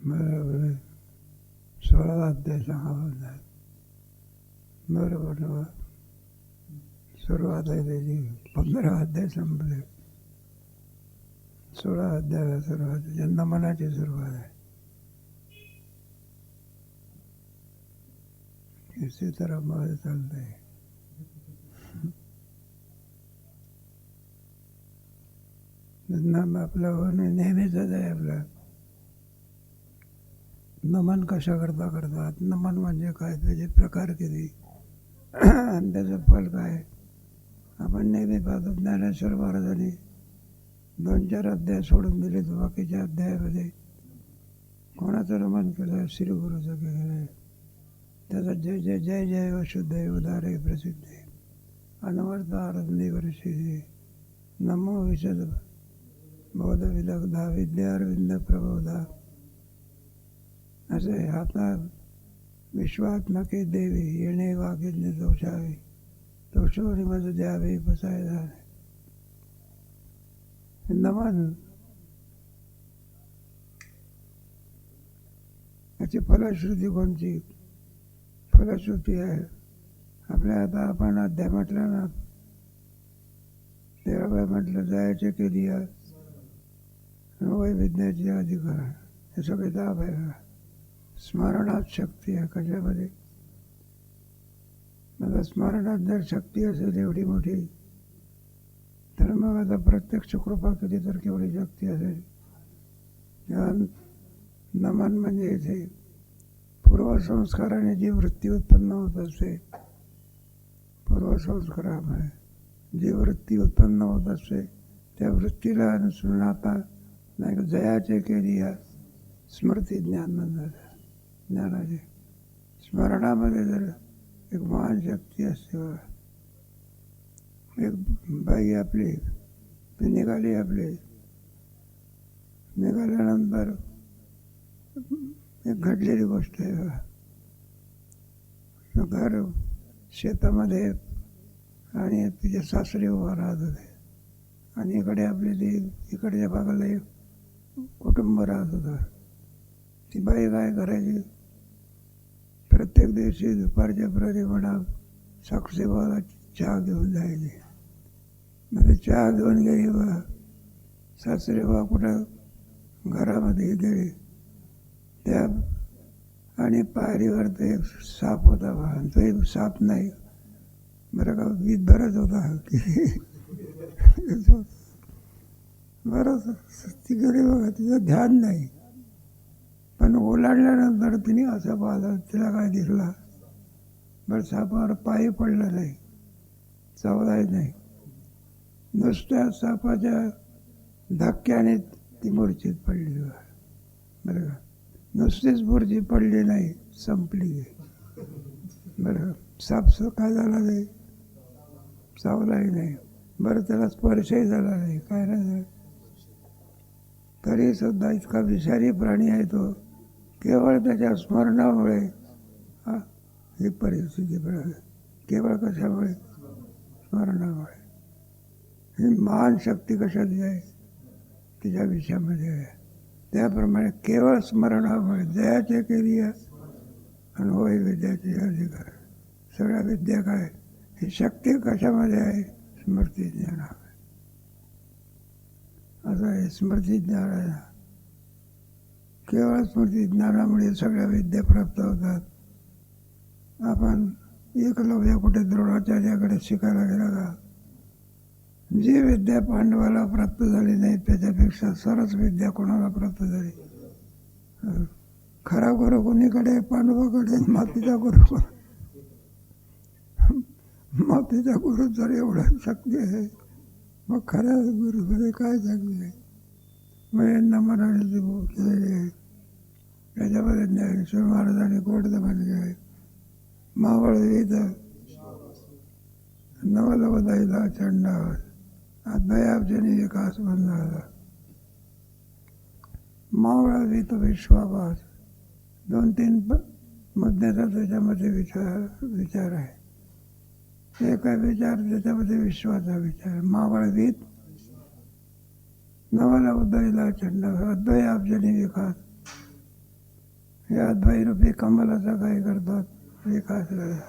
बरोबर 16 अध्याय सांगा. बरोबर ना. सुरुवात आहे त्याची. 15 अध्याय संपले. 16 अध्यायाला सुरुवात. ज्यांना मनाची सुरुवात आहे. इसी तरह मध्ये चालतंय. आपलं होणे नेहमीच आहे. आपलं नमन कशा करता करतात. नमन म्हणजे काय, त्याचे प्रकार किती आणि त्याचं फल काय. आपण नेहमी पाहतो ज्ञानेश्वर महाराजांनी 2-4 अध्याय सोडून दिले. तर बाकीच्या अध्यायामध्ये कोणाचं नमन केलं? श्री गुरुचं केलेलं आहे. त्याचा जय जय जय जय वशुद्ध उदारे प्रसिद्ध अनवर्त आरंदी वर्षी नमो विशद बोध विदग्धा विद्यारविंद प्रबोधा. असे आता विश्वात्मके देवी येणे वागिज्ञ दोषावी दोषोरी मज द्यावे बसाय झाले. नमन याची फलश्रुती कोणची? फलश्रुती आहे आपल्या. आता आपण अध्याय म्हटलं ना, 13 म्हटलं जायचे केली वैविध्याची अधिकार. हे सगळे दाब आहे. स्मरणात शक्ती आहे. कशामध्ये? आता स्मरणात जर शक्ती असेल एवढी मोठी, तर मग आता प्रत्यक्ष कृपा केली तर केवढी शक्ती असेल. नमन म्हणजे इथे पूर्वसंस्काराने जी वृत्ती उत्पन्न होत असते, पूर्वसंस्कारामुळे जी वृत्ती उत्पन्न होत असते, त्या वृत्तीला अनुसरून आता नाही जयाचे केली स्मृती ज्ञान म्हणतात. ज्ञानाचे स्मरणामध्ये जर एक महान शक्ती असते. एक बाई आपली ती निघाली. आपली निघाल्यानंतर एक घडलेली गोष्ट आहे बघा. घर शेतामध्ये आणि तिचे सासरे उभा राहत होते आणि इकडे आपली ती इकडच्या भागाला एक कुटुंब राहत होतं. ती बाई काय करायची? प्रत्येक दिवशी दुपारच्या प्रमाणात साक्षीभावाला चहा घेऊन जायची. मग ते चहा घेऊन गेली बा. सासरे बा कुठं घरामध्ये गेली त्या आणि पायरीवर तो एक साप होता बा. तो एक साप नाही बरं का, वीज भरत होता बरं. ती गेली बघा, तिचं ध्यान नाही. पण ओलांडल्यानंतर तिने असं पाहिलं, तिला काय दिसला? बरं सापावर पायी पडलं नाही, चावलाही नाही. नुसत्या सापाच्या धक्क्याने ती मूर्छित पडली बरं का. नुसतीच मूर्छित पडली नाही, संपली बरं. साप काय झाला नाही, चावलाही नाही. बरं त्याला स्पर्शही झाला नाही, काय नाही. तरी सुद्धा इतका विषारी प्राणी आहे तो. केवळ त्याच्या स्मरणामुळे ही परिस्थिती मिळाली. केवळ कशामुळे? स्मरणामुळे. ही महान शक्ती कशाची आहे? तिच्या विषयामध्ये आहे. त्याप्रमाणे केवळ स्मरणामुळे जयाचे केली आणि होय विद्याची अधिकार. सगळ्या विद्या काय? ही शक्ती कशामध्ये आहे? स्मृती ज्ञानामध्ये. असं आहे स्मृती ज्ञान आहे. केवळ स्मृती ज्ञानामुळे सगळ्या विद्या प्राप्त होतात. आपण एकलव्य कुठे द्रोणाचार्याकडे शिकायला गेला का? जी विद्या पांडवाला प्राप्त झाली नाही त्याच्यापेक्षा सरस विद्या कोणाला प्राप्त झाली? खरा गुरु कोणीकडे? पांडवाकडे. मातीचा गुरु, मातीचा गुरु जर एवढा शक्ती आहे, मग खऱ्या गुरुकडे काय चांगली आहे? मग नमनाची बोल केलेली आहे. त्याच्यामध्ये ज्ञानेश्वर महाराजांनी गोड म्हणले आहे. मावळ वेद नवलवदाईला चंडावर अद्वयाब्जनी विकास बनला. मावळा वेद विश्वाभास 2-3 मुद्द्याचा त्याच्यामध्ये विचार आहे. एक विचार त्याच्यामध्ये विश्वाचा विचार. मावळ वेद नवलवदाईला चंडावर अद्वयाब्जनी विकास या द्वैरूपी कमलाचा काय करतात विकास करतात.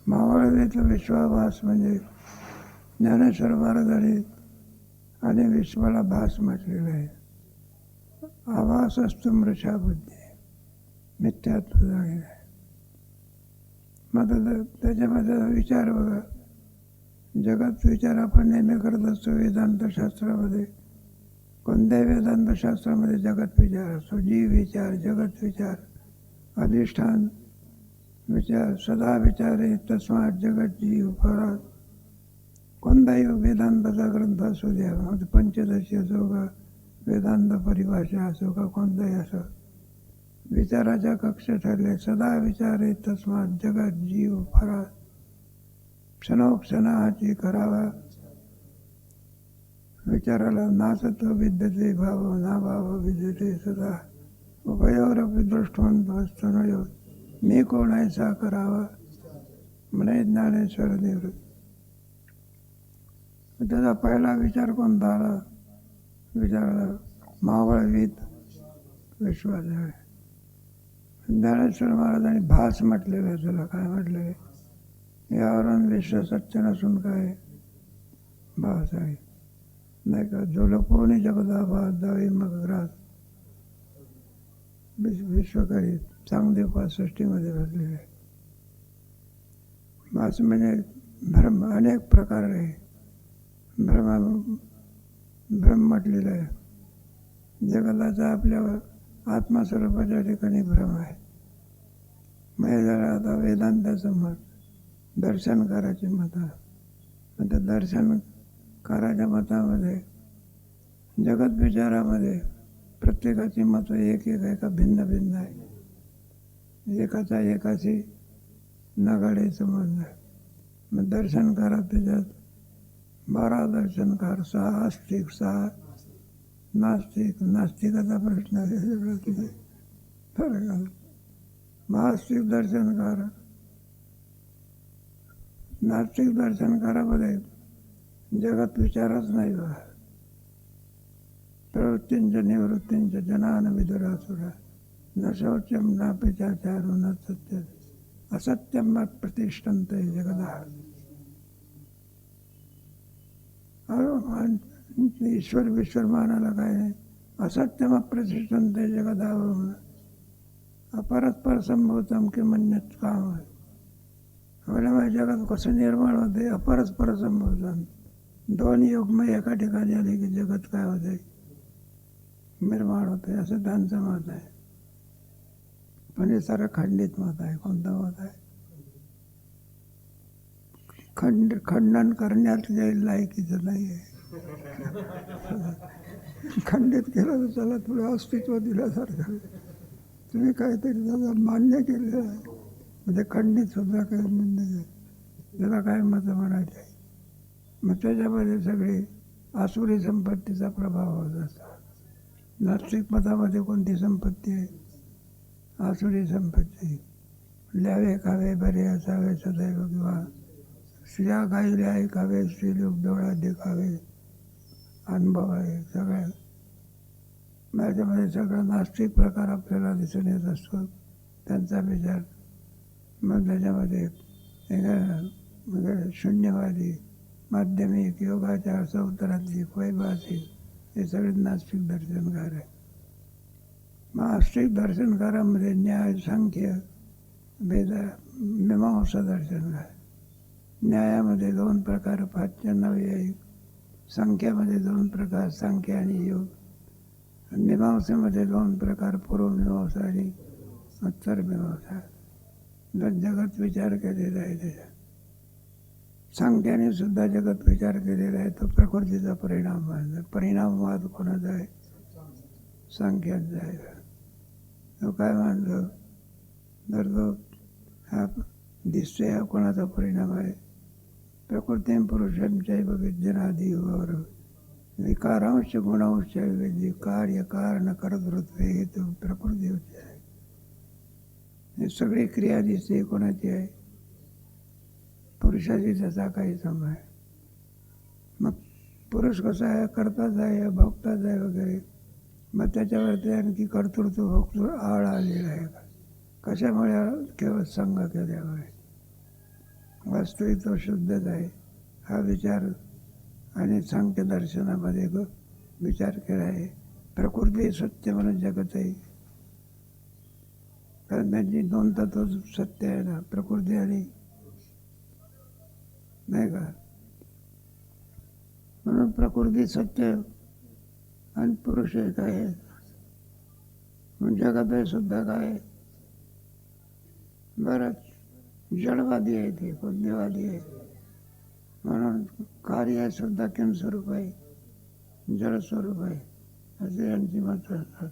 मावळवेचा विश्वाभास म्हणजे ज्ञानेश्वर महाराजांनी आणि विश्वाला भास म्हटलेलं आहे. आभास असतो मृषा बुद्धी, मिथ्यात्व जाणीव आहे. मग त्याच्यामध्ये विचार बघा, जगत विचार आपण नेहमी करत असतो. वेदांतशास्त्रामध्ये कोणत्याही वेदांतशास्त्रामध्ये जगत विचार असतो. जीव विचार, जगत विचार, अधिष्ठान विचार, सदा विचारे तस्मात जगत जीव परात. कोणताही वेदांताचा ग्रंथ असू द्या, मग पंचदशी असो का वेदांत परिभाषा असो का कोणताही असो, विचाराच्या कक्ष ठरले. सदा विचारे तस्मात जगत जीव परात. क्षणोक्षणाची करावा विचाराला. नासत्व विद्यते भाव ना भाव विद्यते सदा. उभयोरपि दृष्टवंतस्तनयो मी कोण ऐसा करावा म्हणे ज्ञानेश्वर देव. त्याचा पहिला विचार कोणता आला? विचाराला मावळवीत विश्वास आहे. ज्ञानेश्वर महाराजांनी भास म्हटलेलं आहे. त्याला काय म्हटलं आहे? यावरून विश्व सत्य नसून काय भास आहे नाही का. जो लपवणी जगदा भास जावी मग ग्रास. विश्वकारी चांगले 65मध्ये बसलेले आहे. भास म्हणजे भ्रम, अनेक प्रकार आहे. भ्रम म्हटलेलं आहे. जगताचा आपल्या आत्मस्वरूपाच्या ठिकाणी भ्रम आहे. म्हणजे जरा आता वेदांताचं मत, दर्शनकाराचे मत आहे. त्या दर्शनकाराच्या मतामध्ये जगत विचारामध्ये प्रत्येकाची मतं एक एक आहे का भिन्न भिन्न आहे. एकाचा एकाशी नगाडे संबंध आहे. मग दर्शनकारात त्याच्यात 12 दर्शनकार, 6 आस्तिक, 6 नास्तिक. नास्तिकाचा प्रश्न आहे सगळं तिथे फरक आहे. आस्तिक दर्शनकार, नास्तिक दर्शनकारामध्ये जगत विचारच नाही बा. प्रवृत्तींच्या निवृत्तींच्या जनान विदुरासुरा न शौचम न पिचाचारो न सत्य असत्यम प्रतिष्ठन्ते जगदा. ईश्वर विश्वर मानायला काय नाही. असत्यम प्रतिष्ठन्ते जगदा. अपरस्पर संभवतम की म्हणण्यात काम आहे. आपल्याला जगात कसं निर्माण होते? अपरस्पर संभवतम. दोन युग्म एका ठिकाणी आले की जगत काय होते? निर्माण होते, असं त्यांचं मत आहे. पण हे सारं खंडित मत आहे. कोणतं मत आहे? खंडन करण्यात जाईल लायकीचं नाही आहे. खंडित केलं तर त्याला थोडं अस्तित्व दिल्यासारखं. तुम्ही काहीतरी त्याला मान्य केलेलं आहे म्हणजे खंडित सुद्धा काही म्हणजे नाही. त्याला काय मतं म्हणायचे. मग त्याच्यामध्ये सगळी आसुरी संपत्तीचा प्रभाव होत असतो. नास्तिक मतामध्ये कोणती संपत्ती आहे? आसुरी संपत्ती. ल्यावे खावे बरे असावे सदैव किंवा स्त्रिया गायले ऐकावे स्त्रीलोक डोळा देखावे अनुभव आहे सगळ्या. माझ्यामध्ये सगळा नास्तिक प्रकार आपल्याला दिसून येत असतो. त्यांचा विचार मग त्याच्यामध्ये शून्यवादी, माध्यमिक, योगाचार, सौतरात्रिक, वैभासिक हे सगळे नास्तिक दर्शनकार आहे. मग आस्तिक दर्शनकारामध्ये न्याय, सांख्य, वेद, मीमांसा दर्शनकार. न्यायामध्ये 2 प्रकार, पाच्य नवयायिक. संख्यामध्ये 2 प्रकार, सांख्य आणि योग. मीमांसेमध्ये 2 प्रकार, पूर्वमीमांसा आणि उत्तरमीमांसा. जगत विचार केलेला आहे त्याच्यात. सांख्याने सुद्धा जगत विचार केलेला आहे. तो प्रकृतीचा परिणाम आहे. परिणामवाद कोणाचा आहे? सांख्याचा आहे. तो काय मानतो? तर तो हा दिसतोय हा कोणाचा परिणाम आहे? प्रकृती पुरुषांच्या विद्यनादी वर विकारांश गुणांश विवेदी कार्य कारण कर्तृत्व हे तो प्रकृती होते आहे. हे सगळी क्रिया दिसते कोणाची आहे? पुरुषाची. त्याचा काही सम आहे. मग पुरुष कसा आहे? कर्ताच आहे, भोगताच आहे वगैरे. मग त्याच्यावरती आणखी कर्तृत्व आळ आलेला आहे. कशामुळे? केवळ संघ केल्यामुळे. वास्तविक तो शुद्धच आहे हा विचार आणि सांख्य दर्शनामध्ये विचार केला आहे. प्रकृती सत्य म्हणून जगत आहे, कारण त्यांची दोन तत्व सत्य आहे ना, प्रकृती आणि नाही का. म्हणून प्रकृती सत्य आणि पुरुष एक आहे. जगत आहे सुद्धा काय बरंच जडवादी आहे, ते बुद्धिवादी आहे. म्हणून कार्य सुद्धा किम स्वरूप आहे, जड स्वरूप आहे, असे यांची मत असतात.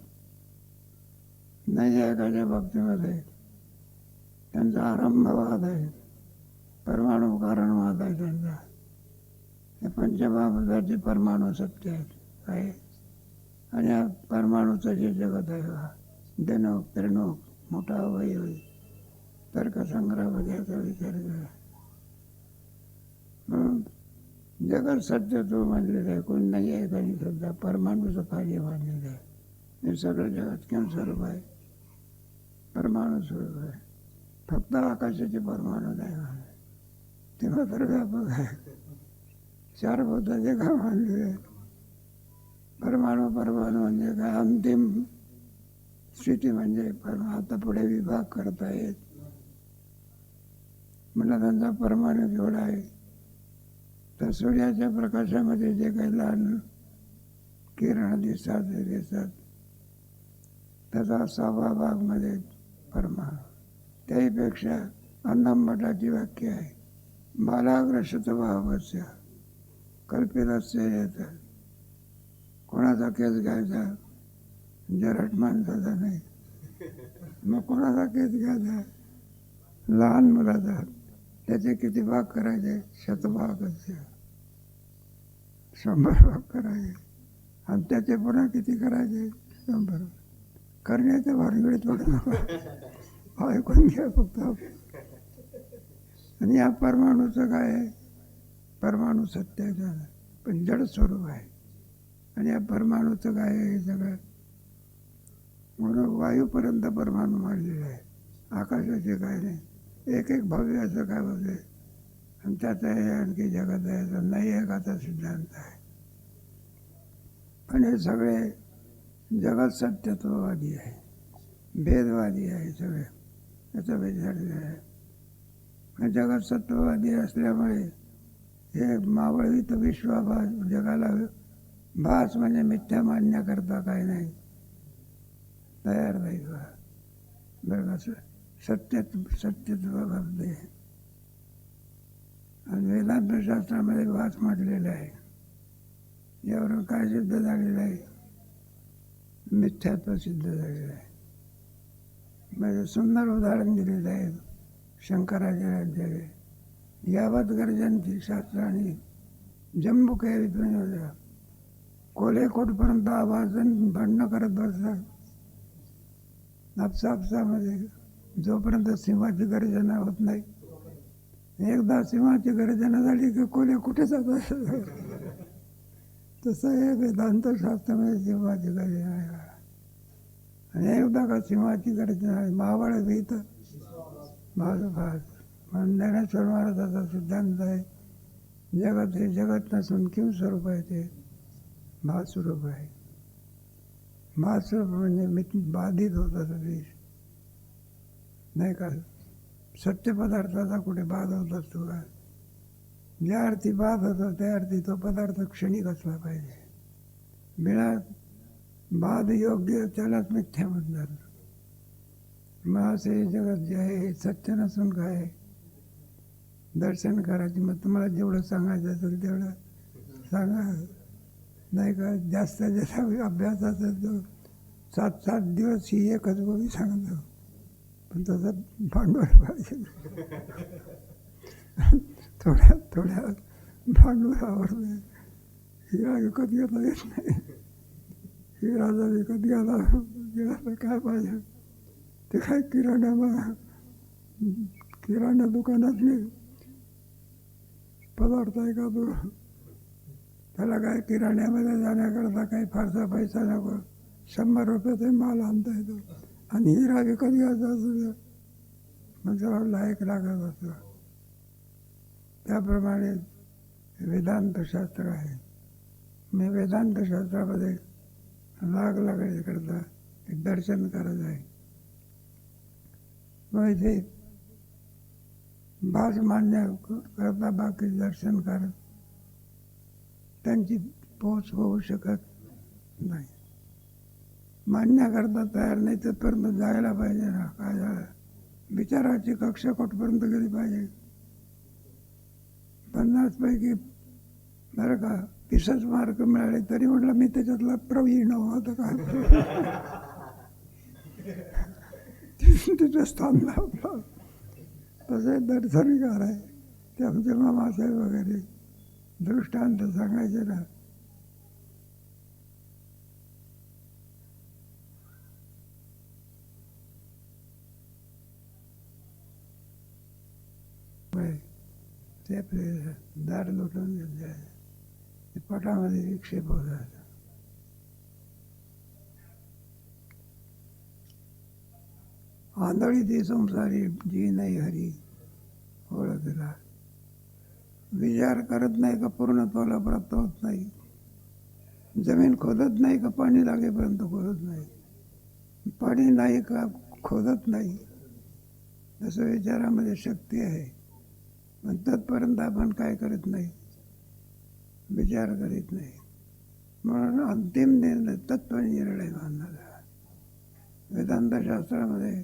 नाही एखाद्या बाबतीमध्ये त्यांचा आरंभवाद आहे, परमाणु कारणवाद आहे त्यांचा. हे पंचमहाभूताचे परमाणु सत्य आहेत आहे. आणि या परमाणूचं जे जगत आहे हा देणोक त्रिणोक मोठा अवयव आहे. तर्कसंग्रहामध्ये याचा विचार केला. म्हणून जगत सत्य तो मानलेलं आहे. कोणी नाही आहे काही सुद्धा परमाणूचं कार्य मानलेलं आहे. हे सगळं जगत किंवा स्वरूप आहे, परमाणु स्वरूप आहे. फक्त आकाशाचे परमाणु नाही मानले, ते मात्र व्यापक आहे. चार भूताचे काय मानले आहे. परमाणु म्हणजे काय अंतिम स्थिती, म्हणजे आता पुढे विभाग करता येत. मला त्यांचा परमाणु जेवढा आहे तर सूर्याच्या प्रकाशामध्ये जे काही लहान किरण दिसतात त्याचा 6वा भागमध्ये परमाणु. त्याहीपेक्षा अन्नमठाची व्याख्या आहे, बालाग्रशत भावस्य कल्पितस्य येतं. कोणाचा केस घ्यायचा, जरट माणसाचा नाही. मग कोणाचा केस घ्यायचा, लहान मुलाचा. त्याचे किती भाग करायचे, 100 भाग, 100 भाग करायचे. आणि त्याचे पुन्हा किती करायचे, 100. करण्याच्या भानगडीत पडू नका, ऐकून घ्या फक्त. आणि या परमाणूचं काय आहे, परमाणु सत्य आहे पण जड स्वरूप आहे. आणि या परमाणूचं काय आहे, हे सगळं म्हणून वायूपर्यंत परमाणु मांडलेलं आहे. आकाशाचे काय नाही, एक एक भव्य असं काय होते. आणि त्याचं हे आणखी जगत आहे तर नाही एकाचा सिद्धांत आहे. पण हे सगळे जगत सत्यत्ववादी आहे, भेदवादी आहे सगळे. याचा विचार केला आहे. जगत सत्ववादी असल्यामुळे हे मावळीत विश्वाभास जगाला भास म्हणजे मिथ्या मानण्याकरता काय नाही तयार नाही. बरं सत्यत्व भागते. आणि वेदांत शास्त्रामध्ये भास म्हटलेला आहे. यावरून काय सिद्ध झालेलं आहे, मिथ्यात्व सिद्ध झालेलं आहे. म्हणजे सुंदर उदाहरण दिलेलं आहे शंकराचार्यांचे. यावत गर्जनची शास्त्राने जंबुके विपिन कोले कोटपर्यंत आवाजन भांडणं करत बसतात. आपसामध्ये जोपर्यंत सिंहाची गर्जना होत नाही, एकदा सिंहाची गर्जना झाली की कोले कुठे जातात. तसं हे वेदांत शास्त्रामध्ये सिंहाची गर्जना आहे. आणि एकदा का सिंहाची गर्जना आहे, महाबळ भीत माझं भास. म्हणून ज्ञानेश्वर महाराजाचा सिद्धांत आहे, जगत हे जगत नसून किम स्वरूप आहे, ते भास स्वरूप आहे. भास स्वरूप म्हणजे बाधित होतं विष नाही का. सत्य पदार्थाचा कुठे बाध होत असतो का. ज्या अर्थी बाध होतो त्या अर्थी तो पदार्थ क्षणिक असला पाहिजे. बिना बाध योग्य त्यालाच मिथ्या म्हणतात. मग असे जगत जे आहे हे सत्य नसून काय दर्शन करायचे. मग तुम्हाला जेवढं सांगायचं असेल तेवढं सांगा नाही का. जास्त ज्याचा अभ्यास असेल तो 7-7 दिवस ही एकच गोष्ट सांगतो, पण तसं भांडवल पाहिजे. थोड्या भांडवलावर हिरा विकत घेता येत नाही. हिरा जर विकत घ्यायला गेला काय पाहिजे, ते काय किराणा दुकानातले पदार्थ आहे का तो. त्याला काय किराण्यामध्ये जाण्याकरता काही फारसा पैसा नको, 100 रुपये ते माल आणता येतो आणि हिरा विकत घ्यायचा असतो म्हणजे 1 लागत असतो. त्याप्रमाणे वेदांतशास्त्र आहे. मी वेदांतशास्त्रामध्ये लागायकरता एक दर्शन करत आहे. मग इथे भास मान्य करता बाकी दर्शन करत त्यांची पोच होऊ शकत नाही. मान्य करता तयार नाही तिथपर्यंत जायला पाहिजे ना. काय झालं विचाराची कक्षा कुठपर्यंत गेली पाहिजे. 50 पैकी बरं का 30च मार्क मिळाले तरी म्हटलं मी त्याच्यातला प्रवीण होतं काय तिथं स्थान लावलं. तसे दर्शनकार आहे ते आमचे मामासाहेब वगैरे दृष्टांत सांगायचे ना. ते आपले दार लुटून घेतले ते पटामध्ये विक्षेप होतात. आंधळी ती संसारी जी नाही हरी ओळखला. विचार करत नाही का पूर्णत्वाला प्राप्त होत नाही. जमीन खोदत नाही का पाणी लागेपर्यंत खोदत नाही. पाणी नाही का खोदत नाही. तसं विचारामध्ये शक्ती आहे पण तत्पर्यंत आपण काय करत नाही, विचार करीत नाही. म्हणून अंतिम निर्णय तत्वनिर्णय मानला. वेदांतशास्त्रामध्ये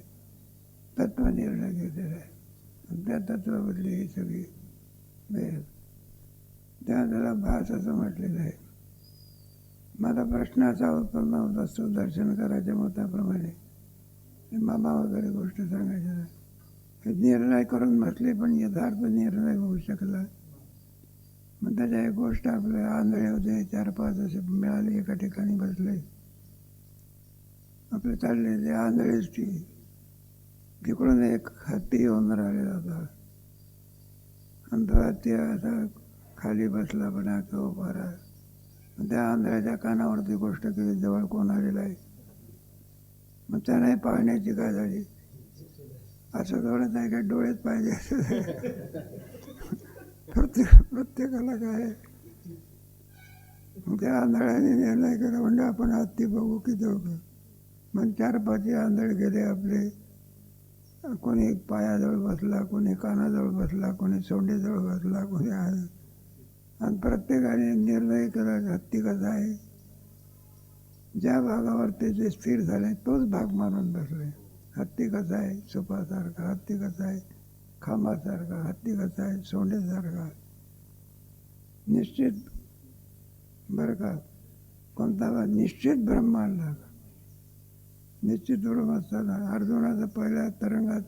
तत्वनिर्णय घेतलेला आहे. त्या तत्वामधली ही सगळी वेद त्याला भास असं म्हटलेलं आहे. माझा प्रश्न असा उत्पन्न होत असतो दर्शन करायच्या मताप्रमाणे मामा वगैरे गोष्ट सांगायच्या. निर्णय करून बसले पण यथार्थ निर्णय होऊ शकला. मग त्याच्या एक गोष्ट आपल्या आंधळे होते 4-5 असे मिळाले एका ठिकाणी बसले. आपले चालले ते आंधळेच ती. तिकडून एक हत्ती येऊन राहिलेला होता आणि तो हत्ती असा खाली बसला पण आका उभा राहा. त्या आंधळ्याच्या कानावरती गोष्ट केली जवळ कोण आलेला आहे. मग त्याने पाहण्याची काय झाली. असं थोडंच आहे काय डोळेच पाहिजे प्रत्येकाला काय. त्या आंधळ्याने निर्णय केला म्हणजे आपण हत्ती बघू की दोघं. मग 4-5 आंधळे गेले आपले. कोणी पायाजवळ बसला, कोणी कानाजवळ बसला, कोणी सोंडीजवळ बसला, कोणी आहे. आणि प्रत्येकाने निर्णय केला हत्ती कसा आहे. ज्या भागावर ते जे स्थिर झाले तोच भाग मानून बसले. हत्ती कसा आहे सुपासारखा, हत्ती कसा आहे खांबासारखा, हत्ती कसा आहे सोंडेसारखा. निश्चित बरं का कोणता निश्चित ब्रह्म आणला. निश्चित ब्रह्म असताना अर्जुनाचा पहिल्या तरंगात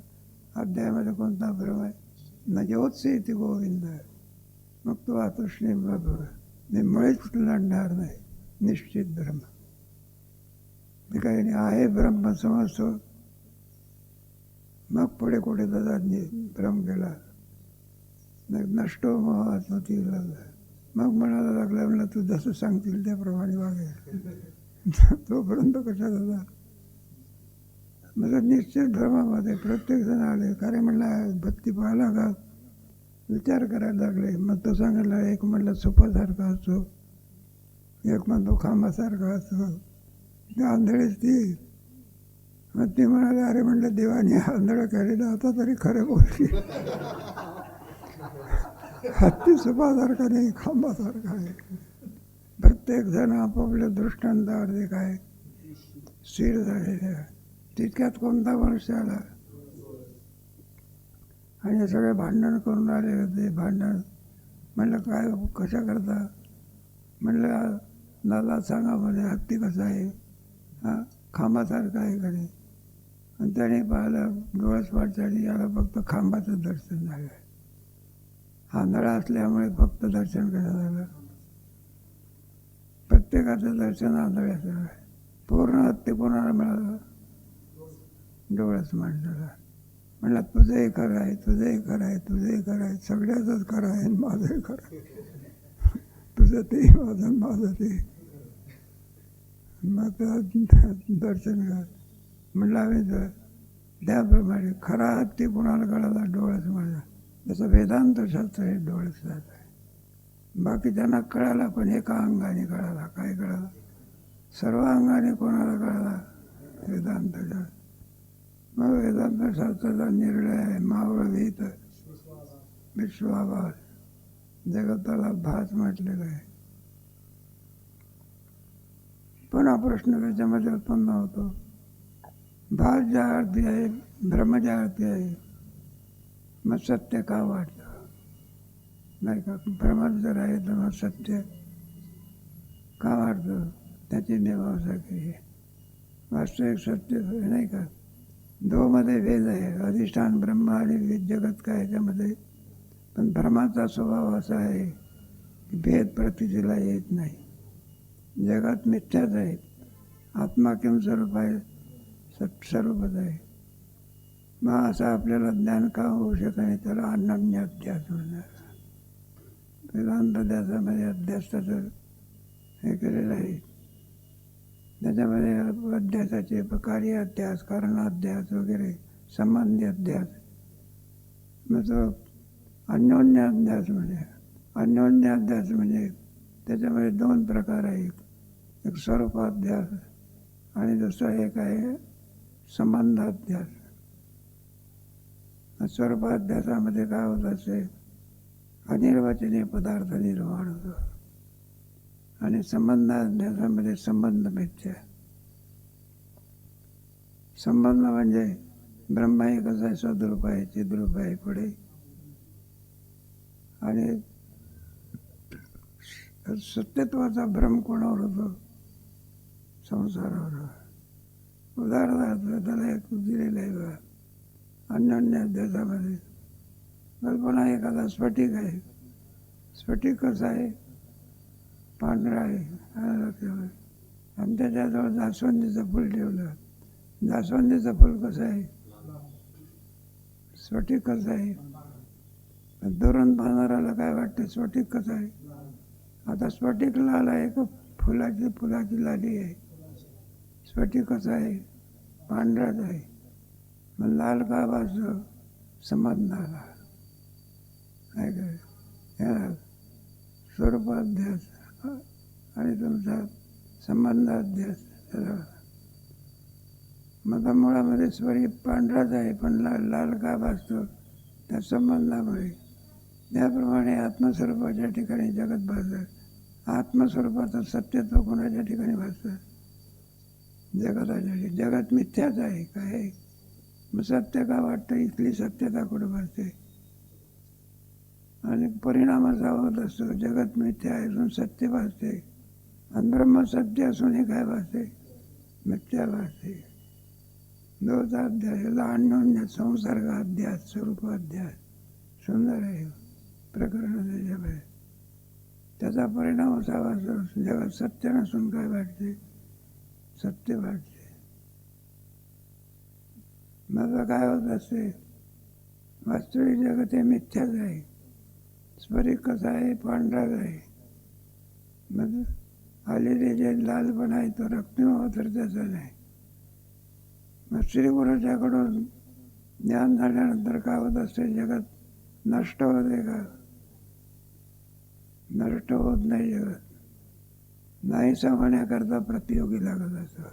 अध्यायामध्ये कोणता ब्रह्म आहे न ज्योत्से ती गोविंद. मग तो आतुष्णी बाबा मी मुळेच लढणार नाही. निश्चित ब्रह्म मी काही नाही आहे ब्रह्म समजतो. मग पुढे कुठे त्याचा भ्रम गेला. नष्टो मोहात होती मग म्हणायला लागला म्हणलं तू जसं सांगतील त्याप्रमाणे वागेल. तोपर्यंत कशा झाला म्हणजे निश्चित भ्रमामध्ये प्रत्येकजण आले. कारण म्हणलं भक्ती पाहिला का विचार करायला लागले. मग तो सांगितला एक म्हटलं सुपासारखा असतो, एक म्हणतो खांबासारखा असतो. त्या आंधळीच ती. मग ती म्हणाले अरे म्हटलं देवाने आंधळं केलेलं आता तरी खरं बोलली. हत्ती सुपासारखा नाही खांबासारखा आहे. प्रत्येक जण आपापल्या दृष्टांतावरती काय स्थिर झालेले आहे. तितक्यात कोणता मनुष्य आला आणि हे सगळे भांडण करून आले होते. भांडण म्हणलं काय कशा करता. म्हणलं दादा सांगा म्हणे हत्ती कसा आहे हा खांबासारखा आहे का नाही. आणि त्याने पाहिलं डोळस पाठसाठी याला फक्त खांबाचं दर्शन झालं. आंधळा असल्यामुळे फक्त दर्शन कसं झालं. प्रत्येकाचं दर्शन आंधळ्याचं आहे. पूर्ण हत्ती कोणाला मिळालं डोळस माणसाला. म्हणलं तुझंही खरं आहे, तुझंही खरं आहे, तुझंही खरं आहे, सगळ्याचंच खरं आहे माझंही खरं आहे. तुझं ते माझं माझं ते. मग दर्शन म्हटलं आम्ही त्याप्रमाणे खरा हत्ती कुणाला कळाला डोळस माझा, जसं वेदांत शास्त्र हे डोळस शास्त्र आहे. बाकी त्यांना कळाला पण एका अंगाने कळाला. काय कळाला? सर्व अंगाने कोणाला कळाला? वेदांत शास्त्र. मग वेदांत शास्त्राचा निर्णय आहे मावळवीत विश्वाभास, जगताला भास म्हटलेला आहे. पण हा प्रश्न त्याच्यामध्ये उत्पन्न होतो, भास ज्या अर्थी आहे, भ्रम ज्या अर्थी आहे, मग सत्य का वाटतं? नाही का? भ्रमच जर आहे तर मग सत्य का वाटतं? त्याची मीमांसा आहे. वास्तविक सत्य नाही का? दोमध्ये भेद आहे. अधिष्ठान ब्रह्म आणि जगत काय याच्यामध्ये. पण भ्रमाचा स्वभाव असा आहे की भेद प्रतीतीला येत नाही. जगात मिथ्याच आहे. आत्मा किम स्वरूप आहे? सत्स्वरूपच आहे. मग असं आपल्याला ज्ञान का होऊ शकत नाही? त्याला अनन्याध्यास म्हणणार. वेदांत अध्यासामध्ये अध्यासाचं हे केलेलं आहे. त्याच्यामध्ये अध्यासाचे कार्य अध्यास, कारणाध्यास वगैरे, संबंधी अध्यास. मग तो अन्योन्य अध्यास म्हणजे त्याच्यामध्ये दोन प्रकार आहेत. एक स्वरूपाध्यास आणि दुसरा एक आहे संबंधाध्यास. स्वरूपाध्यासामध्ये काय होत असते? अनिर्वचनीय पदार्थ निर्माण होतो. आणि संबंधाध्यासामध्ये संबंध मिथ्या. संबंध म्हणजे ब्रह्म एकच आहे, सद्रूप आहे, चिद्रूप आहे पुढे. आणि सत्यत्वाचा भ्रम कोणावर होतो? संसारावर. उदाहरणार्थ त्याला एक दिलेलं आहे बघा, अन्योन्य अध्यासामध्ये कल्पना एखादा स्फटिक आहे. स्फटिक कसा आहे? पांढरा आहे. आणि त्याच्याजवळ जास्वंदीचं फुल ठेवलं. जास्वंदीचं फुल कसं आहे? स्फटिक कसं आहे? दुरून पाहणाऱ्याला काय वाटतं? स्फटिक कसं आहे? आता स्फटिक लाल आहे का फुलाची लाली आहे? स्फटिक कसं आहे? पांढराच आहे. मग लाल का भासतो? संबंधाला. काय काय स्वरूपाध्यास आणि तुमचा संबंधाध्यास. मग मुळामध्ये स्वरूप पांढराच आहे, पण लाल का भासतो? त्या संबंधामुळे. त्याप्रमाणे आत्मस्वरूपाच्या ठिकाणी जगत भासतं. आत्मस्वरूपाचं सत्यत्व कोणाच्या ठिकाणी भासतं? जगताच्या ठिकाणी. जगत मिथ्याच आहे. काय? मग सत्य का वाटतं? इथली सत्यता कुठं भासते? आणि परिणाम असा होत असतो, जगत मिथ्या असून सत्य भासते, आणि ब्रह्म सत्य असूनही काय भासते? मिथ्या भासते. दोचा अध्यास, याला अन्योन्य संसर्ग अध्यास, स्वरूपाध्यास. सुंदर आहे प्रकरण त्याच्यामध्ये. त्याचा परिणाम असा वाटतो, जगात सत्य नसून काय वाटते? सत्य वाटते. मग काय होत असते? वास्तविक जगत हे मिथ्याच आहे. स्फटिक कसा आहे? पांढराच आहे. मग आलेले जे लालपण आहे तो रक्तिम तर त्याचा नाही. मग श्रीगुरूच्याकडून ज्ञान झाल्यानंतर काय होत असते? जगत नष्ट होते का? नष्ट होत नाही जगत. नाहीसा होण्याकरता प्रतियोगी लागत असतो.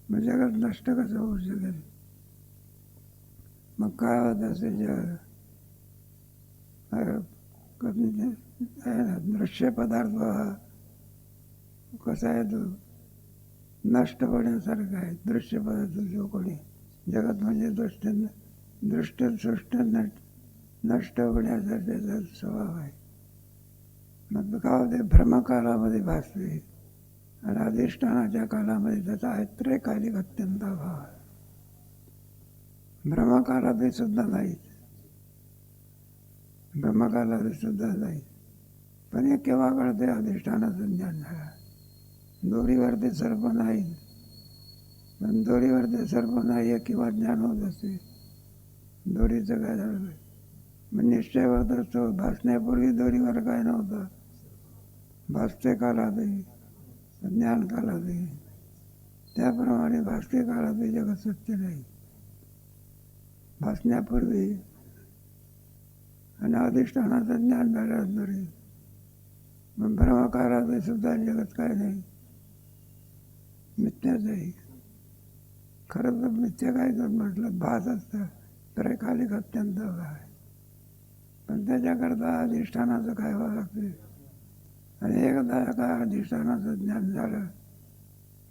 मग जगत नष्ट कसं होऊ शकेल? मग काय होत असे? जग दृश्य पदार्थ हा कसा आहे? तो नष्ट होण्यासारखा आहे. दृश्य पदार्थ जो कोणी जगत म्हणजे दृष्ट नष्ट होण्याचा त्याचा स्वभाव आहे. मग काय होते? भ्रमकालामध्ये भासते आणि अधिष्ठानाच्या कालामध्ये त्याचा ऐत्रेकालिक अत्यंत अभाव आहे. भ्रमकालात सुद्धा नाही. ब्रह्मकालात सुद्धा नाही. पण हे केव्हा कळते? अधिष्ठानाचं ज्ञान झालं. दोरीवर ते सर्प नाही. पण दोरीवर ते सर्प नाही आहे किंवा ज्ञान होत असते. दोरीचं काय झालं? मग निश्चय होत असतो. भासण्यापूर्वी दोरीवर काय नव्हतं. भासते कालातही, ज्ञान कालातही. त्याप्रमाणे भासते काळात हे जगत सत्य नाही. भासण्यापूर्वी आणि अधिष्ठानाचं ज्ञान झाल्यानंतर मग भ्रमकारात सुद्धा जगत काय नाही, मिथ्याच आहे. खरं तर मिथ्या काय जर म्हटलं भास असतं तर एकालिक अत्यंत आहे. पण त्याच्याकरता अधिष्ठानाचं काय व्हावं लागते. आणि एकदा का अधिष्ठानाचं ज्ञान झालं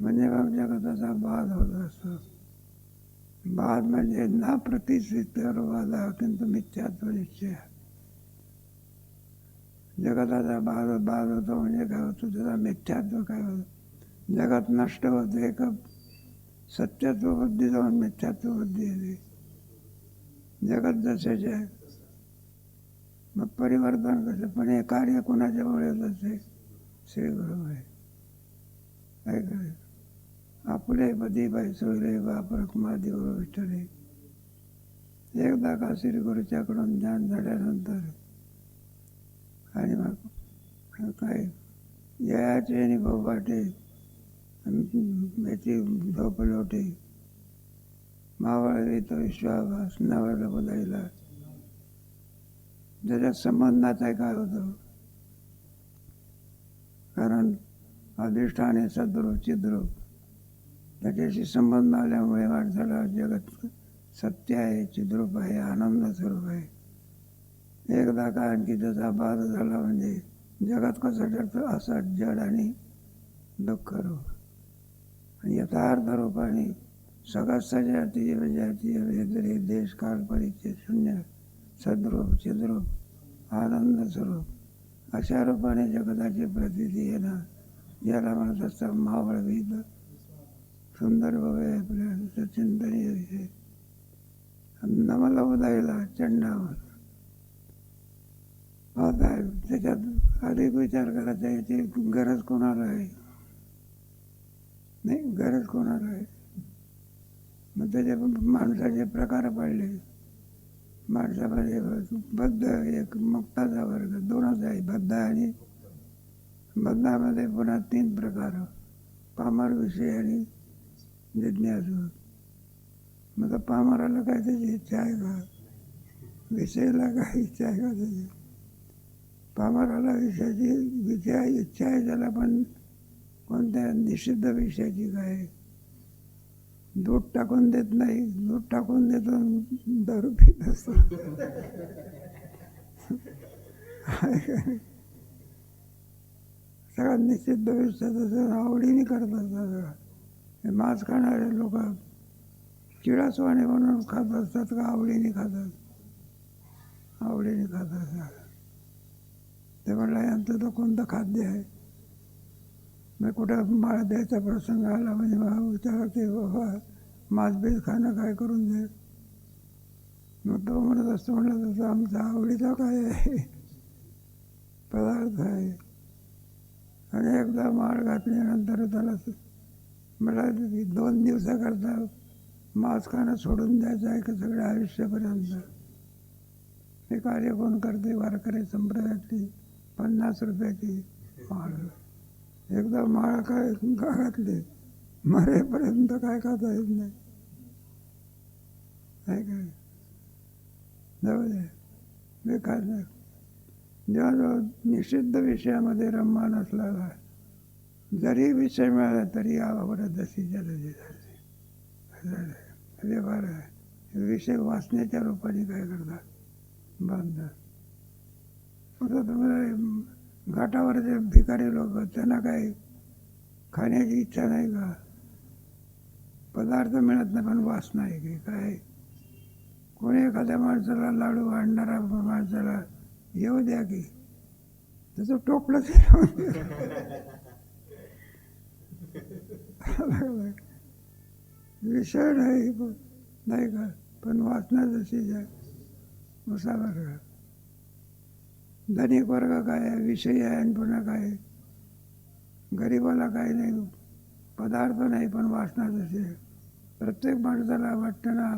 म्हणजे मग जगताचा बाध होत असतो. बाध म्हणजे ना प्रतिसिद्धवादा किंतु मिथ्यात्व निश्चय. जगताचा बाध होतो म्हणजे काय होतं, त्याचा मिथ्यात्व काय होतं, जगत नष्ट होते. एक सत्यत्व बुद्धी जाऊन मिथ्यात्व बुद्धी येते. जगत जसेच आहे मग परिवर्तन कसं, पण हे कार्य कोणाच्यामुळे होतं, श्री गुरु आहे. काय करायचं, आपले पदी पैसोले बापरक मादी गुरु विठ्ठले. एकदा का श्री गुरुच्याकडून ज्ञान झाल्यानंतर आणि मग काय याचे आणि बोबाटे याची झोपलोटे मावळवी तो विश्वाभास नवल बोलायला. ज्याच्या संबंधाचा काय होतं, कारण अधिष्ठान हे सद्रूप चिद्रूप, त्याच्याशी संबंध आल्यामुळे माणसाला जगत सत्य आहे, चिद्रूप आहे, आनंद स्वरूप आहे. एकदा का आणखी त्याचा बाध झाला म्हणजे जगत कसं ठरतं, असं जड आणि दुःख रूप. आणि यथार्थ रूपाने सगळं सजातीय विजातीय वेगळे देश काळ परिचय शून्य सद्रूप चिद्रूप आनंद स्वरूप अशा रूपाने जगताची प्रतीती येणं, याला म्हणत असतात मावळवीत सुंदर बघे आपल्या चिंतनीय विषय. नमला उदायला चंडावर त्याच्यात अधिक विचार करायचा, याची गरज कोणाला आहे, नाही गरज कोणाला आहे. मग त्याचे माणसाचे प्रकार पडले. माणसामध्ये बद्ध एक मुक्ताचा वर्ग दोनच आहे, बद्ध आणि बद्धामध्ये पुन्हा 3 प्रकार, पामर विषय आणि जिज्ञासू. मग पामराला काय त्याची इच्छा आहे का, विषयाला काय इच्छा आहे का त्याची. पामराला विषयाची इच्छा आहे त्याला, पण कोणत्या निषिद्ध विषयाची काय. दूध टाकून देत नाही, दूध टाकून देतो दारू पित असतो. सगळ्यात निषिद्ध विषय आवडीने करतात. सगळं मांस खाणारे लोक चिडाचवाणे म्हणून खात असतात का आवडीने खातात, आवडीने खातात. ते म्हणलं यांचं तर कोणतं खाद्य आहे. मग कुठं माळ द्यायचा प्रसंग आला म्हणजे विचारा की बाबा मांसबीज खाणं काय करून दे. मग तो म्हणत असतो, म्हणलं तसं आमचा आवडीचा काय आहे पदार्थ आहे. आणि एकदा माळ घातल्यानंतर त्याला मला 2 दिवसाकरता मांस खाणं सोडून द्यायचं आहे का सगळ्या आयुष्यापर्यंत. हे कार्य कोण करते, वारकरी संप्रदायातली 50 रुपयाची माळ. एकदा माळ काय घातली मरेपर्यंत काय खाता येत नाही. काय काय जाऊ दे बेकार नाही. जेव्हा निषिद्ध विषयामध्ये रममान असलेला जरी विषय मिळाला तरी आवडत जशीच्या तशी व्यवहार आहे. विषय वाचण्याच्या रूपाने काय करतात बांधतात. तुम्हाला घाटावर जे भिकारी लोक त्यांना काही खाण्याची इच्छा नाही का, पदार्थ मिळत नाही पण वासना आहे की काय. कोणी एखाद्या माणसाला लाडू आणणारा माणसाला येऊ द्या की त्याचं टोपलंच विषय नाही का, पण वासना जशी आहे मुसाफर. धनिक वर्ग काय आहे, विषय आहे, आणि पुन्हा काय गरीबाला काय नाही, पदार्थ नाही पण वासना जशी आहे. प्रत्येक माणसाला वाटतं ना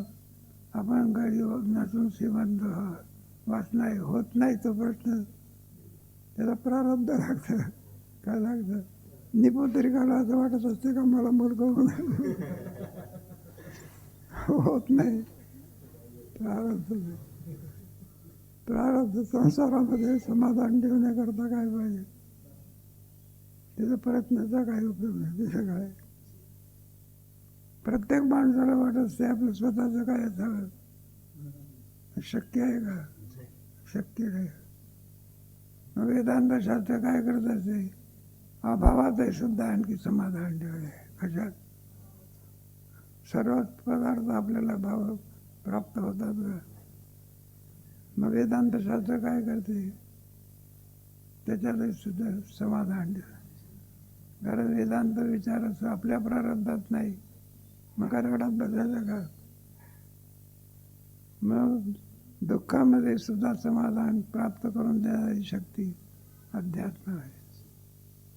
आपण गरीब नसून श्रीमंत वासना आहे. होत नाही तो प्रश्न, त्याला प्रारब्ध लागतं. काय लागतं, निपुत्रिकाला असं वाटत असते का मला मुलगा होत नाही. प्रारब्ध संसारामध्ये समाधान ठेवण्याकरता काय पाहिजे? त्याचा प्रयत्नाचा काय उपयोग नाही. तिथं काय प्रत्येक माणसाला वाटत असते आपलं स्वतःचं काय असावं. शक्य आहे का? शक्य नाही. मग वेदांत शास्त्र काय करत असते? अभावातही सुद्धा आणखी समाधान ठेवले. कशात? सर्वच पदार्थ आपल्याला भाव प्राप्त होतात का? मग वेदांत शास्त्र काय करते? त्याच्यातही सुद्धा समाधान ठेवले. कारण वेदांत विचार असं आपल्या प्रारब्धात नाही. मग रगडात बसायचं का? मग दुःखामध्ये सुद्धा समाधान प्राप्त करून देणारी शक्ती अध्यात्म आहे.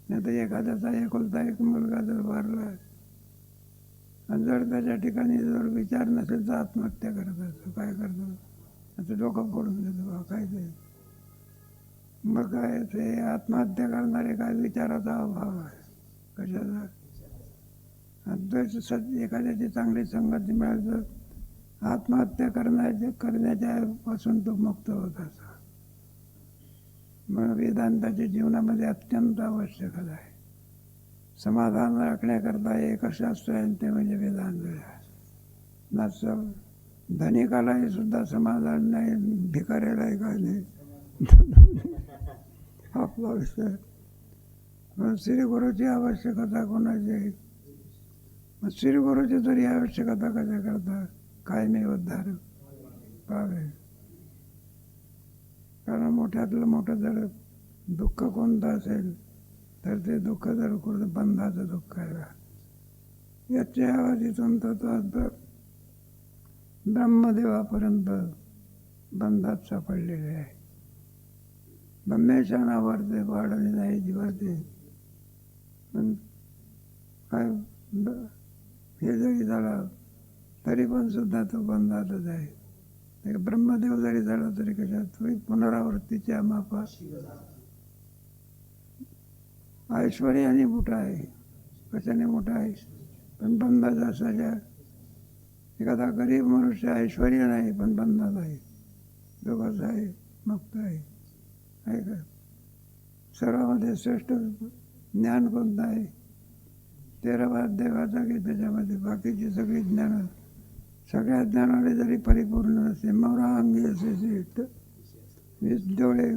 नाही तर एखाद्याचा एकुलता एक मुलगा जर वारला आणि जर त्याच्या ठिकाणी जर विचार नसेल तर आत्महत्या करत असतो. काय करतो? आता डोकं फोडून देतो. काय ते मग काय ते आत्महत्या करणारे काय विचाराचा अभाव आहे. कशाचा? एखाद्याची चांगली संगती मिळाली तर आत्महत्या करण्याच्या पासून तो मुक्त होत असा. मग वेदांताच्या जीवनामध्ये अत्यंत आवश्यक आहे. समाधान राखण्याकरता एक शास्त्र आहे ते म्हणजे वेदांत. नसं धनिकालाही सुद्धा समाधान नाही, भिकाऱ्यालाही काय नाही. आपला विषय. मग श्रीगुरूची आवश्यकता कोणाची आहे? मग श्रीगुरूची तरी आवश्यकता कशा करता? कायमी उद्धार पावे. कारण मोठ्यातलं मोठं जर दुःख कोणतं असेल तर ते दुःख जर कुठं बंधाचं दुःख आहे. याच्या आवाजीतून तर ब्रह्मदेवापर्यंत बंधात सापडलेले आहे. ब्रह्मेशा नावारते वाढले नाही जीवाचे. पण काय हे जरी झाला तरी पण सुद्धा तो बंधातच आहे. ब्रह्मदेव जरी झाला तरी कशात? पुनरावृत्तीच्या मापा. ऐश्वर्याने मोठा आहे. कशाने मोठा आहे? पण बंधात असायच्या. एखादा गरीब मनुष्य ऐश्वर्य नाही पण बंधात आहे. दोघंच आहे, मुक्त आहे. का? सर्वामध्ये श्रेष्ठ ज्ञान कोणतं आहे? 13वा देवाचा की त्याच्यामध्ये बाकीची सगळी ज्ञान सगळ्या ज्ञानाने जरी परिपूर्ण नसते. मौरांगी असे वीस डोळे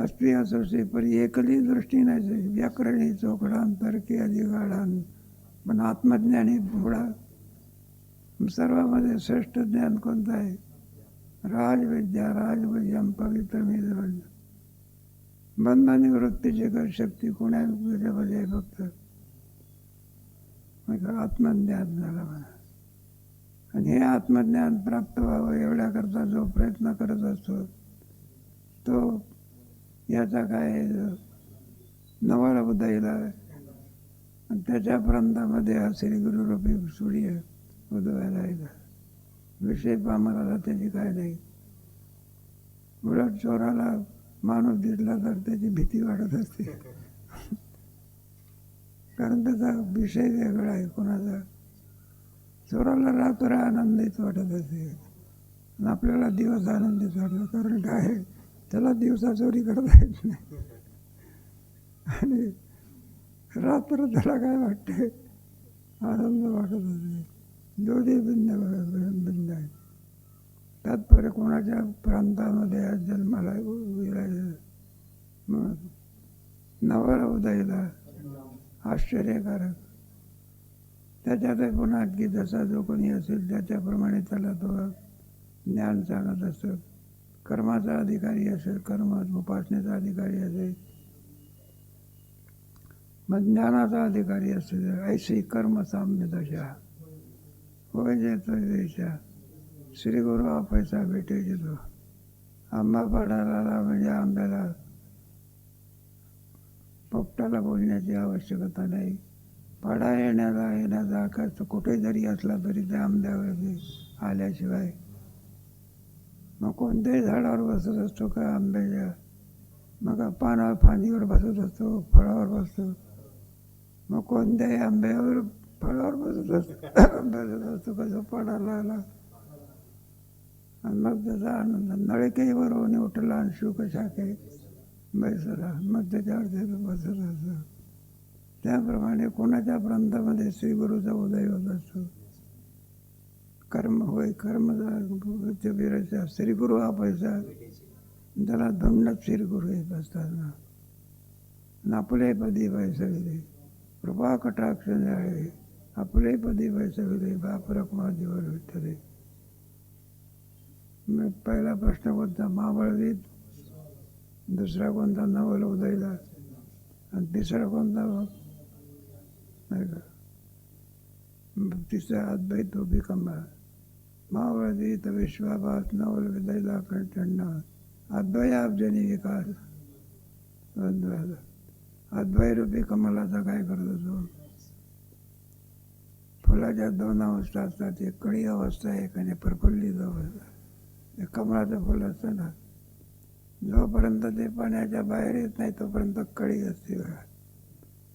असती असोसे परी एकली दृष्टी नाही. व्याकरणी चोखडान तर्की अधिकाडान पण आत्मज्ञानी पुढा. सर्वामध्ये श्रेष्ठ ज्ञान कोणतं आहे? राजविद्या राजविद्यम पवित्र मी बंधानी वृत्तीची शक्ती कोणामध्ये फक्त आत्मज्ञान झालं म्हणा. आणि हे आत्मज्ञान प्राप्त व्हावं एवढ्याकरता जो प्रयत्न करत असतो तो याचा काय नवाला उदयला आणि त्याच्या प्रांतामध्ये हा श्रीगुरुरूपी सूर्य उदयाला येईल. विषय पामराला त्याची काय नाही. उलट चोराला माणूस दिसला तर त्याची भीती वाटत असते. कारण त्याचा विषय वेगळा आहे. कोणाचा? चोराला रात्र आनंदित वाटत असते आणि आपल्याला दिवस आनंदित वाटतो. कारण काय? त्याला दिवसा चोरी करता येत नाही आणि रात्र त्याला काय वाटते? आनंद वाटत असते. दोन्ही भिन्न आहे. तात्पर्य कोणाच्या प्रांतामध्ये आज जन्माला विरायचं मग नवाला उदयला आश्चर्यकारक. त्याच्यातही पुन्हा की जसा जो कोणी असेल त्याच्याप्रमाणे त्याला तो ज्ञान सांगत असतो. कर्माचा अधिकारी असेल, कर्म उपासनेचा अधिकारी असेल, मग ज्ञानाचा अधिकारी असेल. ऐशी कर्म साम्य दशा होय जेतो देशा. श्रीगुरु हा पैसा भेटे देतो. आंबा पाडायला म्हणजे आंब्याला पोपटाला बोलण्याची आवश्यकता नाही. पाडा येण्याचा आकाश कुठे जरी असला तरी त्या आंब्यावरती आल्याशिवाय मग कोणत्याही झाडावर बसत असतो का आंब्याच्या मग पानावर फांदीवर बसत असतो, फळावर बसतो. मग कोणत्याही आंब्यावर फळावर बसत असतो कसं पडायला आला. आणि मग त्याचा आनंद नळकेवर होऊन उठला आणि शुकशाखे बैसला. मग त्याच्यावर ते बसत असतो. त्याप्रमाणे कोणाच्या प्रांतामध्ये श्रीगुरूचा उदय होत असतो. कर्म होय कर्म बिराचा श्रीगुरू हा पैसा त्याला धुंडत श्रीगुरू येत असताना आपले पदी पैसविले कृपा कटाक्ष जाळे आपले पदी पैसविले बाप रखमा जीवर विठ्ठले. मग पहिला प्रश्न कोणता? महाबळवीत. दुसरा कोणता? नवल उदयला. आणि तिसरा कोणता? नाही का तिसरा अद्वैत उभी कमळ. महावळवीत विश्वाभास नवल विदयला कंठण्णा अद्वयाब्जनी विकास. अद्वैरूपी कमलाचा काय करतो तो? फुलाच्या दोन अवस्था असतात. एक कळी अवस्था एक आणि प्रफुल्लित अवस्था. एक कमळाचं फुल असतं ना, जोपर्यंत ते पाण्याच्या बाहेर येत नाही तोपर्यंत कळी असते बघा.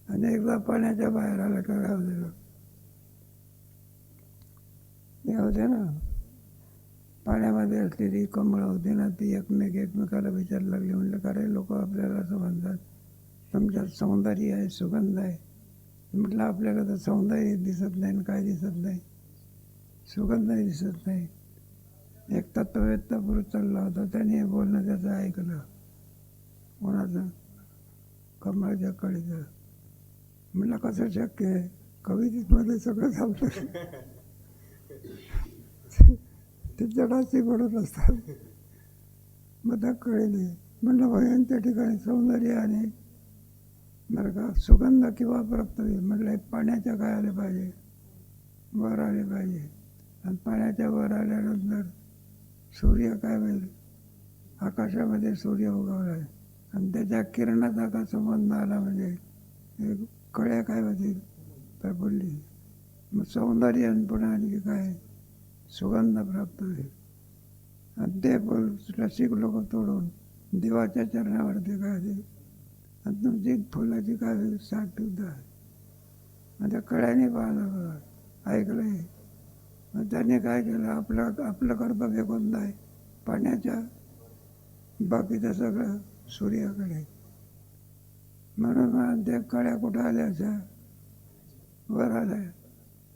आणि एकदा पाण्याच्या बाहेर आलं का काय होते? हे होते ना, पाण्यामध्ये असलेली कमळं होती ना, ती एकमेकाला विचारायला लागली. म्हणलं का रे लोक आपल्याला असं म्हणतात तुमच्यात सौंदर्य आहे, सुगंध आहे. म्हटलं आपल्याला तर सौंदर्य दिसत नाही, काय दिसत नाही, सुगंधही दिसत नाही. एक तत्ववेत्ता पुरुष चालला होता, त्याने हे बोलणं त्याचं ऐकलं. कोणाचं? कमळाच्या कळीचं. म्हटलं कसं शक्य आहे? कवितेमध्ये सगळं चालतं. ते जडाची पडत असतात. मग त्या कळीने म्हणलं भयांच्या ठिकाणी सौंदर्य आणि बरं का सुगंध किंवा प्राप्त होईल. म्हटलं पाण्याच्या काय आले पाहिजे? वर आले पाहिजे. आणि पाण्याच्या वर आल्यानंतर सूर्य काय होईल? आकाशामध्ये सूर्य उगवला आहे आणि त्याच्या किरणाचा का संबंध आला म्हणजे कळ्या काय होतील? प्रफुल्लित. मग सौंदर्य आणि पुन्हा आणखी काय? सुगंध प्राप्त होईल. आणि ते फुल रसिक लोक तोडून देवाच्या चरणावरती काय होईल? आणि तुमची फुलाची काय होईल? साठ सुद्धा. मग त्या कळ्याने पाहिलं बघा, ऐकलंय. मग त्याने काय केलं? आपलं कर्तव्य कोणतं आहे? पाण्याच्या, बाकीचं सगळं सूर्याकडे. म्हणून त्या कळ्या कुठं आल्या अशा? वर आल्या.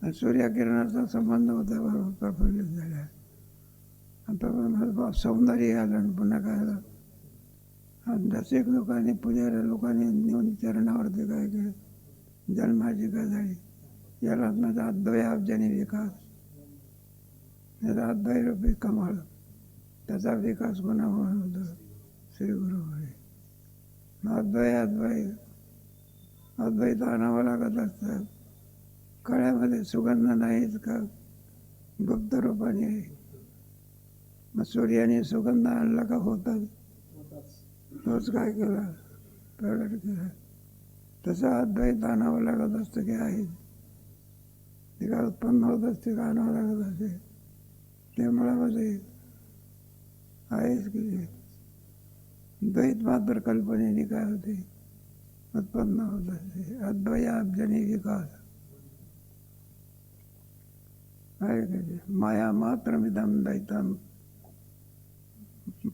आणि सूर्यकिरणाचा संबंध होता बरोबर प्रफुल्लित झाल्या. आता सौंदर्य आलं आणि पुन्हा काय आलं? आणि रसिक लोकांनी, पुजारी लोकांनी नेऊन चरणावरती काय केलं? जन्माची काय झाली? याला माझा अद्वयाब्जनी विकास. त्याचा अद्वैरूपी कमळ, त्याचा विकास कोणामुळे होतो? श्रीगुरूमुळे. अद्वैत आणावं लागत असतं. कळ्यामध्ये सुगंध नाहीच का? गुप्त रूपाने आहे. मग सूर्याने सुगंध आणला का होतात? तोच काय केला? प्रगट केला. तसं अद्वैत आणावं लागत असतं की आहे? ते काय उत्पन्न होत असते का आणावं लागत असते? ते मुळामध्ये आहेच की. द्वैत मात्र कल्पनेने काय होते? उत्पन्न होत असते. अद्वयाब्जनी विकास आहे का? माया मात्रमिदं द्वैतम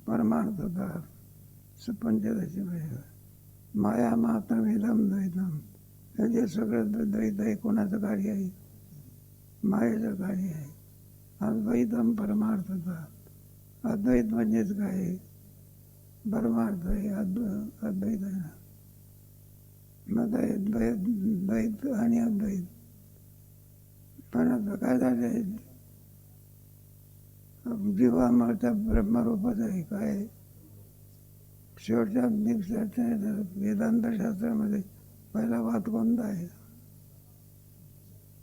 परमार्थता. पंचदशी माया मात्रमिदं द्वैतम. हे जे सगळं द्वैत आहे कोणाचं कार्य आहे? मायेचं कार्य आहे. अद्वैतम परमार्थता. अद्वैत म्हणजेच काय आहे? परमार्थ आहे. अद्वैत आहे ना. मग द्वैत आणि अद्वैत. पण आता काय झालंय? जीवामळच्या ब्रह्मरूपच आहे. काय शेवटच्या वेदांत शास्त्रामध्ये पहिला वाद कोणता आहे?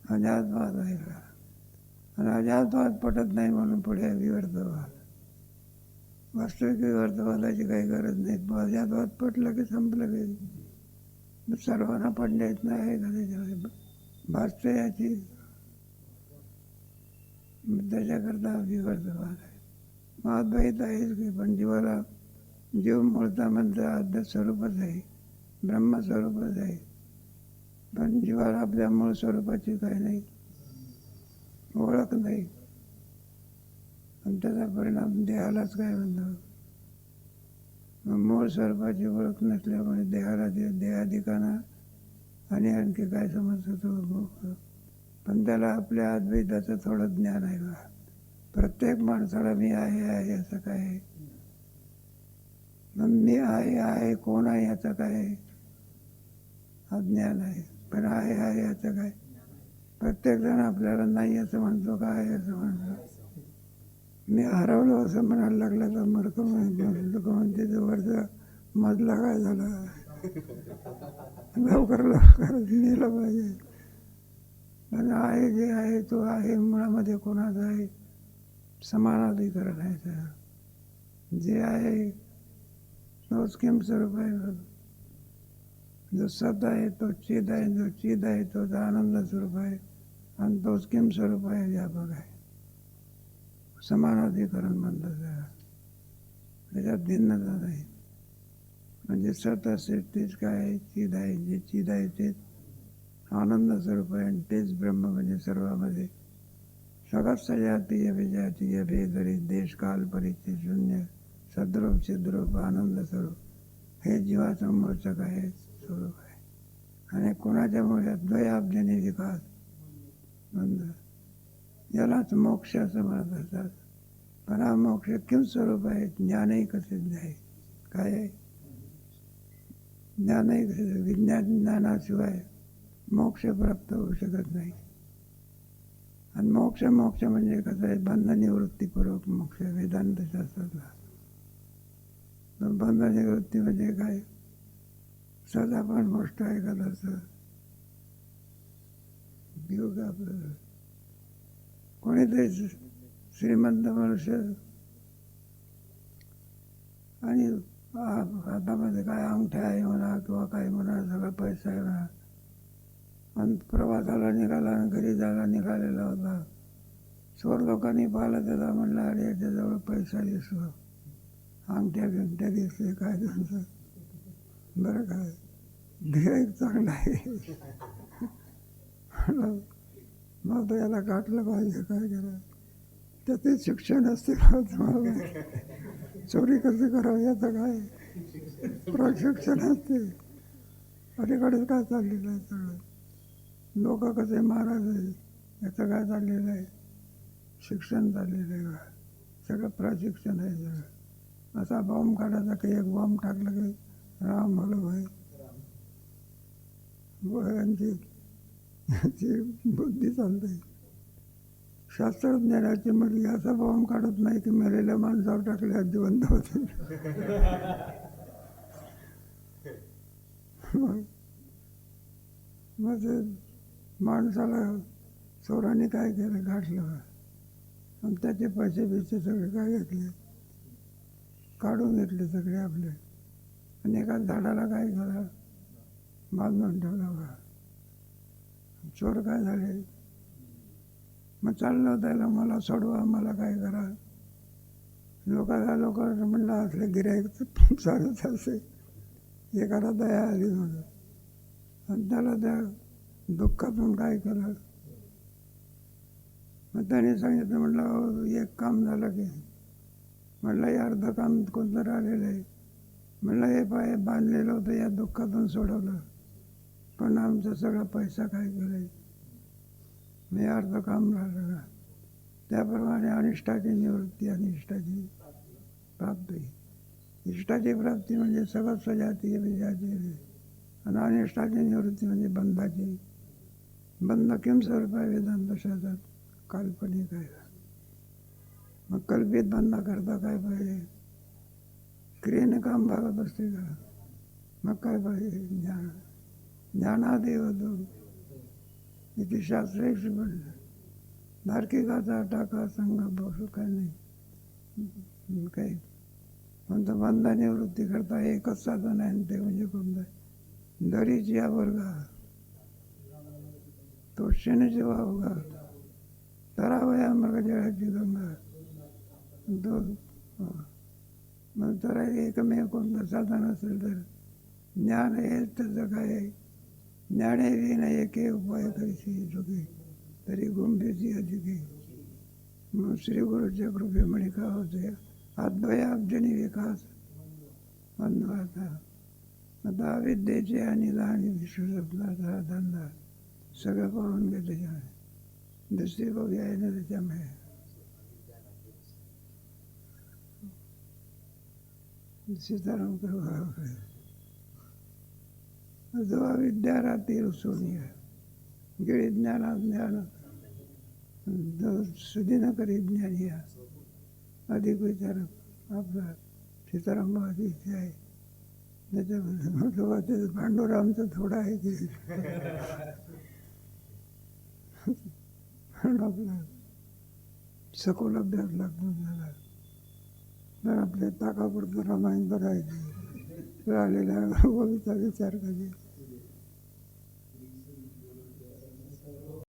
अजातवाद आहे का? आणि अजातवाद पटत नाही म्हणून पुढे विवर्तवाद. वास्तविक विवर्तवादाची काही गरज नाही. अजातवाद पटलं की संपलं की सर्वांना पडण्यात नाही आहे का त्याच्यामध्ये भासते याची. त्याच्याकरता विवर्तवाद आहे. मग अद्वैत आहेच की, पण जीवाला जीव मूळचा म्हणजे आद्य स्वरूपच आहे, ब्रह्मस्वरूपच आहे. पण जीवाला आपल्या मूळ स्वरूपाची काही नाही ओळख नाही, आणि त्याचा परिणाम देहालाच काय म्हणतो. मूळ स्वरूपाची ओळख नसल्यामुळे देहाला देहाधिकांना आणि आणखी काय समजतो तो. पण त्याला आपल्या अद्वैताचं थोडं ज्ञान आहे का. प्रत्येक माणसाला मी आहे असं काय आहे. मी आहे कोण आहे याचं काय अज्ञान आहे. पण आहे याचं काय. प्रत्येक जण आपल्याला नाही असं म्हणतो, का आहे असं म्हणतो. मी हरवलो असं म्हणायला लागलं तर लोक म्हणते ते वरचा मजला काय झाला, लवकर नेलं पाहिजे. पण आहे जे आहे तो आहे मुळामध्ये कोणाचा आहे, समानाधिकरण आहे त्याला. जे आहे तोच किम स्वरूप आहे. जो सत आहे तो चिद आहे, जो चिद आहे तोच आनंद स्वरूप आहे, आणि तोच किम स्वरूप आहे, व्यापक आहे. समानाधिकरण म्हणतात त्याला. त्याच्यात भिन्नता नाही. म्हणजे सत असेल तेच काय आहे, चिद आहे. जे चिद आहे तेच आनंद स्वरूप आहे, आणि तेच ब्रह्म म्हणजे सर्वामध्ये सगळ्यात सजातीय विजातीय भेदरी देश काल परिचय शून्य सद्रूप चिद्रूप आनंद स्वरूप हे जीवाचं मूळचं काय स्वरूप आहे. आणि कोणाच्यामुळे द्वयाब्जनी विकास बंद, यालाच मोक्ष असं म्हणत असतात. पण हा मोक्ष किम स्वरूप आहे, ज्ञानही सिद्ध आहे. काय आहे ज्ञानही ज्ञानाशिवाय मोक्ष प्राप्त होऊ शकत नाही. आणि मोक्ष म्हणजे कसं आहे, बंधनिवृत्तीपूर्वक मोक्ष वेदांत शास्त्रातला. बंधनिवृत्ती म्हणजे काय, सदा पण गोष्ट आहे का तसं योग आपलं. कोणीतरी श्रीमंत मनुष्य आणि हातामध्ये काय अंगठ्या आहे म्हणा किंवा काय म्हणा, सगळा पैसा आहे म्हणा, आणि प्रवासाला निघाला आणि घरी जायला निघालेला होता. चोर लोकांनी पाहिलं त्याला, म्हणलं अरे याच्याजवळ पैसा दिसतो, अंगठ्या बिंगठ्या दिसते, काय तुमचं बरं काय गिऱ्हाईक चांगलं आहे. मग तो याला काटलं पाहिजे, काय करा. त्याचे शिक्षण असते का तुम्हाला, चोरी कशी करावी याचं काय प्रशिक्षण असते. अलीकडे काय चाललेलं आहे सगळं, लोक कसे महाराज आहे याचं काय चाललेलं आहे, शिक्षण चाललेलं आहे का, सगळं प्रशिक्षण आहे सगळं. असा बॉम्ब काढायचा की एक बॉम्ब टाकलं की राम भलं भाई यांची बुद्धी चालते. शास्त्रज्ञानाची मुलगी असा बॉम्ब काढत नाही की मेलेल्या माणसावर टाकल्या जिवंत होते. मग ते माणसाला चोराने काय केलं, गाठलं, आणि त्याचे पैसे सगळे काय घेतले, काढून घेतले सगळे आपले, आणि एका झाडाला काय केलं, बांधून ठेवला बा. चोर काय झाले, मग चाललं त्याला, मला सोडवा, मला काय करा. लोक म्हणलं असले गिऱ्हाईक चालत असे, एखादा दया आली म्हणून, आणि त्याला त्या दुःखातून काय केलं. मग त्याने सांगितलं, म्हटलं एक काम झालं की, म्हटलं हे अर्ध काम कोणतं राहिलेलं आहे. म्हटलं हे पाय बांधलेलं होतं, या दुःखातून सोडवलं, पण आमचा सगळा पैसा काय केलं, मी अर्ध काम राहिलं का. त्याप्रमाणे अनिष्टाची निवृत्ती, अनिष्टाची प्राप्ती. इष्टाची प्राप्ती म्हणजे सगळं सजातीय विजातीय, आणि अनिष्टाची निवृत्ती म्हणजे बंधाची. बंध किम स्वरूप आहे वेदांत शास्त्रात, काल्पनिक आहे. मग कल्पित बंध करता काय पाहिजे, क्रियेने काम भागत असते का. मग काय पाहिजे, ज्ञान. ज्ञानादेव तो इथे शास्त्रेक्ष म्हणलं. तार्किकाचा टाका संघ बसू काय नाही. काही म्हणतो बंधा निवृत्ती करता एकच साधन आहे, ते म्हणजे कोणतं, दरीची वर्गा तो क्षणची वावगा तरावया मृग जळाची गंगा. तो मग तर एकमेव कोणतं साधन असेल तर ज्ञान हेच त्याचं काय आहे. ज्ञाने विना एके उपाय करीशी चुके तरी गुंफेची अधिके. म्हणून श्री गुरुच्या कृपेमुळे का होते अद्वयाब्जनी विकास अन्वता. आता अविद्येचे आणि लहान विश्वसपनाचा धंदा सगळं पाहून घेतले त्याच्यामुळे दुसरी बघ आहे ना त्याच्यामुळे. सीताराम करू जो अविद्या राहतील सोनिया गिळी ज्ञाना ज्ञान जो सुदिन करी ज्ञानिया अधिक विचारक आपला सीताराम बाबाची इथे आहे. त्याच्यामध्ये पांडुरामचं थोडं आहे की आपला सखोल अभ्यास लागतो झाला तर आपल्या ताकापुरतं रामायण करायचे राहिलेल्या गोष्टीचा विचार करायचे.